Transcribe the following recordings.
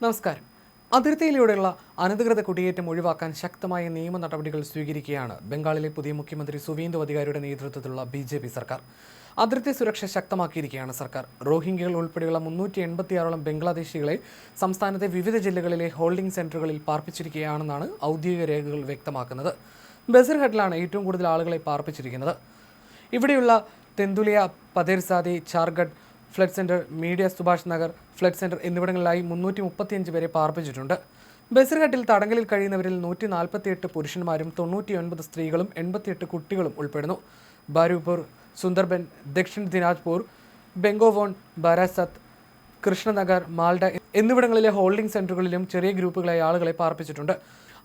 നമസ്കാരം. അതിർത്തിയിലൂടെയുള്ള അനധികൃത കുടിയേറ്റം ഒഴിവാക്കാൻ ശക്തമായ നിയമ നടപടികൾ സ്വീകരിക്കുകയാണ് ബംഗാളിലെ പുതിയ മുഖ്യമന്ത്രി സുവേന്ദു അധികാരിയുടെ നേതൃത്വത്തിലുള്ള BJP സർക്കാർ. അതിർത്തി സുരക്ഷ ശക്തമാക്കിയിരിക്കുകയാണ് സർക്കാർ. റോഹിംഗ്യകൾ ഉൾപ്പെടെയുള്ള 386ഓളം ബംഗ്ലാദേശികളെ സംസ്ഥാനത്തെ വിവിധ ജില്ലകളിലെ ഹോൾഡിംഗ് സെന്ററുകളിൽ പാർപ്പിച്ചിരിക്കുകയാണെന്നാണ് ഔദ്യോഗിക രേഖകൾ വ്യക്തമാക്കുന്നത്. ബസിർഹട്ടിലാണ് ഏറ്റവും കൂടുതൽ ആളുകളെ പാർപ്പിച്ചിരിക്കുന്നത്. ഇവിടെയുള്ള തെന്തുലിയ, പതേർസാദി, ചാർഗഡ് ഫ്ലഡ് സെന്റർ, മീഡിയ സുഭാഷ് നഗർ ഫ്ലഡ് സെന്റർ എന്നിവിടങ്ങളിലായി 335 പേരെ പാർപ്പിച്ചിട്ടുണ്ട്. ബസിർഹട്ടിൽ തടങ്കലിൽ കഴിയുന്നവരിൽ 148 പുരുഷന്മാരും 99 സ്ത്രീകളും 88 കുട്ടികളും ഉൾപ്പെടുന്നു. ബാരൂപൂർ, സുന്ദർബൻ, ദക്ഷിൺ ദിനാജ്പൂർ, ബെങ്കോവോൺ, ബാരാസത്ത്, കൃഷ്ണനഗർ, മാൽഡ എന്നിവിടങ്ങളിലെ ഹോൾഡിംഗ് സെന്ററുകളിലും ചെറിയ ഗ്രൂപ്പുകളായി ആളുകളെ പാർപ്പിച്ചിട്ടുണ്ട്.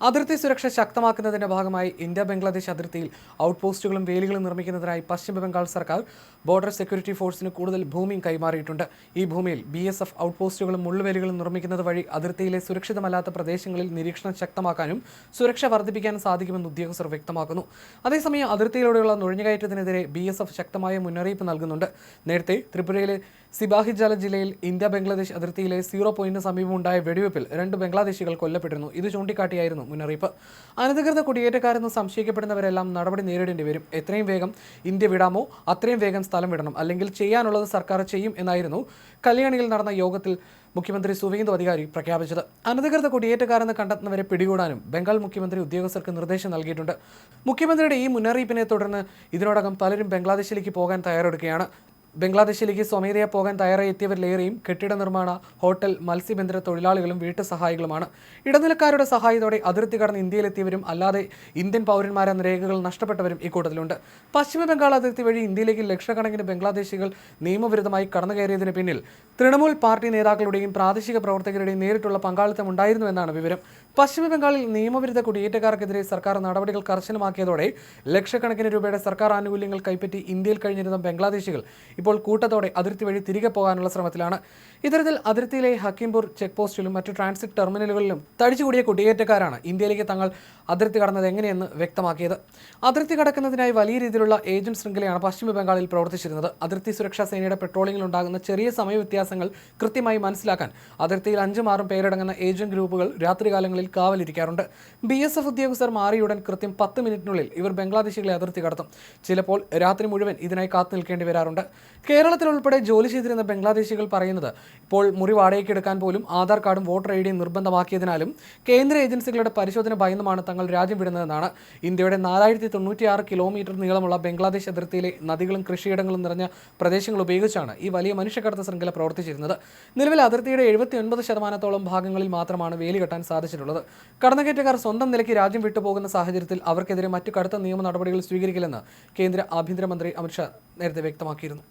അതിർത്തി സുരക്ഷ ശക്തമാക്കുന്നതിന്റെ ഭാഗമായി ഇന്ത്യ ബംഗ്ലാദേശ് അതിർത്തിയിൽ ഔട്ട് പോസ്റ്റുകളും വേലികളും നിർമ്മിക്കുന്നതിനായി പശ്ചിമ ബംഗാൾ സർക്കാർ ബോർഡർ സെക്യൂരിറ്റി ഫോഴ്സിന് കൂടുതൽ ഭൂമിയും കൈമാറിയിട്ടുണ്ട്. ഈ ഭൂമിയിൽ BSF ഔട്ട് പോസ്റ്റുകളും മുള്ളുവേലികളും നിർമ്മിക്കുന്നത് വഴി അതിർത്തിയിലെ സുരക്ഷിതമല്ലാത്ത പ്രദേശങ്ങളിൽ നിരീക്ഷണം ശക്തമാക്കാനും സുരക്ഷ വർദ്ധിപ്പിക്കാനും സാധിക്കുമെന്ന് ഉദ്യോഗസ്ഥർ വ്യക്തമാക്കുന്നു. അതേസമയം അതിർത്തിയിലൂടെയുള്ള നുഴഞ്ഞുകയറ്റത്തിനെതിരെ BSF ശക്തമായ മുന്നറിയിപ്പ് നൽകുന്നുണ്ട്. നേരത്തെ ത്രിപുരയിലെ സിബാഹിജാല ജില്ലയിൽ ഇന്ത്യ ബംഗ്ലാദേശ് അതിർത്തിയിലെ 0 പോയിന്റിന് സമീപമുണ്ടായ വെടിവെപ്പിൽ 2 ബംഗ്ലാദേശികൾ കൊല്ലപ്പെട്ടിരുന്നു. ഇത് ചൂണ്ടിക്കാട്ടിയായിരുന്നു മുന്നറിയിപ്പ്. അനധികൃത കുടിയേറ്റക്കാരെന്ന് സംശയിക്കപ്പെടുന്നവരെല്ലാം നടപടി നേരിടേണ്ടി വരും. എത്രയും വേഗം ഇന്ത്യ വിടാമോ അത്രയും വേഗം സ്ഥലം വിടണം, അല്ലെങ്കിൽ ചെയ്യാനുള്ളത് സർക്കാർ ചെയ്യും എന്നായിരുന്നു കല്യാണിയിൽ നടന്ന യോഗത്തിൽ മുഖ്യമന്ത്രി സുവേന്ദു അധികാരി പ്രഖ്യാപിച്ചത്. അനധികൃത കുടിയേറ്റക്കാരെന്ന് കണ്ടെത്തുന്നവരെ പിടികൂടാനും ബംഗാൾ മുഖ്യമന്ത്രി ഉദ്യോഗസ്ഥർക്ക് നിർദ്ദേശം നൽകിയിട്ടുണ്ട്. മുഖ്യമന്ത്രിയുടെ ഈ മുന്നറിയിപ്പിനെ തുടർന്ന് ഇതിനോടകം പലരും ബംഗ്ലാദേശിലേക്ക് പോകാൻ തയ്യാറെടുക്കുകയാണ്. ബംഗ്ലാദേശിലേക്ക് സ്വമേധയാ പോകാൻ തയ്യാറായി എത്തിയവരിലേറെയും കെട്ടിട നിർമ്മാണ, ഹോട്ടൽ, മത്സ്യബന്ധന തൊഴിലാളികളും വീട്ടു സഹായികളുമാണ്. ഇടനിലക്കാരുടെ സഹായത്തോടെ അതിർത്തി കടന്ന് ഇന്ത്യയിലെത്തിയവരും അല്ലാതെ ഇന്ത്യൻ പൗരന്മാരെന്ന രേഖകൾ നഷ്ടപ്പെട്ടവരും ഇക്കൂട്ടത്തിലുണ്ട്. പശ്ചിമ ബംഗാൾ അതിർത്തി വഴി ഇന്ത്യയിലേക്ക് ലക്ഷക്കണക്കിന് ബംഗ്ലാദേശികൾ നിയമവിരുദ്ധമായി കടന്നു കയറിയതിന് പിന്നിൽ തൃണമൂൽ പാർട്ടി നേതാക്കളുടെയും പ്രാദേശിക പ്രവർത്തകരുടെയും നേരിട്ടുള്ള പങ്കാളിത്തം ഉണ്ടായിരുന്നുവെന്നാണ് വിവരം. പശ്ചിമ ബംഗാളിൽ നിയമവിരുദ്ധ കുടിയേറ്റക്കാർക്കെതിരെ സർക്കാർ നടപടികൾ കർശനമാക്കിയതോടെ ലക്ഷക്കണക്കിന് രൂപയുടെ സർക്കാർ ആനുകൂല്യങ്ങൾ കൈപ്പറ്റി ഇന്ത്യയിൽ കഴിഞ്ഞിരുന്ന ബംഗ്ലാദേശികൾ ഇപ്പോൾ കൂട്ടത്തോടെ അതിർത്തി വഴി തിരികെ പോകാനുള്ള ശ്രമത്തിലാണ്. ഇത്തരത്തിൽ അതിർത്തിയിലെ ഹക്കീംപൂർ ചെക്ക് പോസ്റ്റിലും മറ്റു ട്രാൻസിറ്റ് ടെർമിനലുകളിലും തടിച്ചുകൂടിയ കുടിയേറ്റക്കാരാണ് ഇന്ത്യയിലേക്ക് തങ്ങൾ അതിർത്തി കടന്നത് എങ്ങനെയെന്ന് വ്യക്തമാക്കിയത്. അതിർത്തി കടക്കുന്നതിനായി വലിയ രീതിയിലുള്ള ഏജന്റ് ശൃംഖലയാണ് പശ്ചിമ ബംഗാളിൽ പ്രവർത്തിച്ചിരുന്നത്. അതിർത്തി സുരക്ഷാ സേനയുടെ പെട്രോളിംഗിൽ ഉണ്ടാകുന്ന ചെറിയ സമയ വ്യത്യാസങ്ങൾ കൃത്യമായി മനസ്സിലാക്കാൻ അതിർത്തിയിൽ 5-6 പേരടങ്ങുന്ന ഏജന്റ് ഗ്രൂപ്പുകൾ രാത്രികാലങ്ങളിൽ കാവലിരിക്കാറുണ്ട്. BSF ഉദ്യോഗസ്ഥർ മാറിയുടൻ കൃത്യം 10 മിനിറ്റിനുള്ളിൽ ഇവർ ബംഗ്ലാദേശികളെ അതിർത്തി കടത്തും. ചിലപ്പോൾ രാത്രി മുഴുവൻ ഇതിനായി കാത്തു നിൽക്കേണ്ടി വരാറുണ്ട്. കേരളത്തിൽ ഉൾപ്പെടെ ജോലി ചെയ്തിരുന്ന ബംഗ്ലാദേശികൾ പറയുന്നത് ഇപ്പോൾ മുറി വാടകയ്ക്ക് എടുക്കാൻ പോലും ആധാർ കാർഡും വോട്ടർ IDയും നിർബന്ധമാക്കിയതിനാലും കേന്ദ്ര ഏജൻസികളുടെ പരിശോധന ഭയന്നുമാണ് തങ്ങൾ രാജ്യം വിടുന്നതെന്നാണ്. ഇന്ത്യയുടെ 4096 കിലോമീറ്റർ നീളമുള്ള ബംഗ്ലാദേശ് അതിർത്തിയിലെ നദികളും കൃഷിയിടങ്ങളും നിറഞ്ഞ പ്രദേശങ്ങൾ ഉപയോഗിച്ചാണ് ഈ വലിയ മനുഷ്യക്കടത്ത് ശൃംഖല പ്രവർത്തിച്ചിരുന്നത്. നിലവിൽ അതിർത്തിയുടെ 79% ഭാഗങ്ങളിൽ മാത്രമാണ് വേലി കെട്ടാൻ സാധിച്ചിട്ടുള്ളത്. കടന്നുകയറ്റക്കാർ സ്വന്തം നിലയ്ക്ക് രാജ്യം വിട്ടുപോകുന്ന സാഹചര്യത്തിൽ അവർക്കെതിരെ മറ്റു കടുത്ത നിയമ നടപടികൾ സ്വീകരിക്കില്ലെന്ന് കേന്ദ്ര ആഭ്യന്തരമന്ത്രി അമിത് ഷാ നേരത്തെ വ്യക്തമാക്കിയിരുന്നു.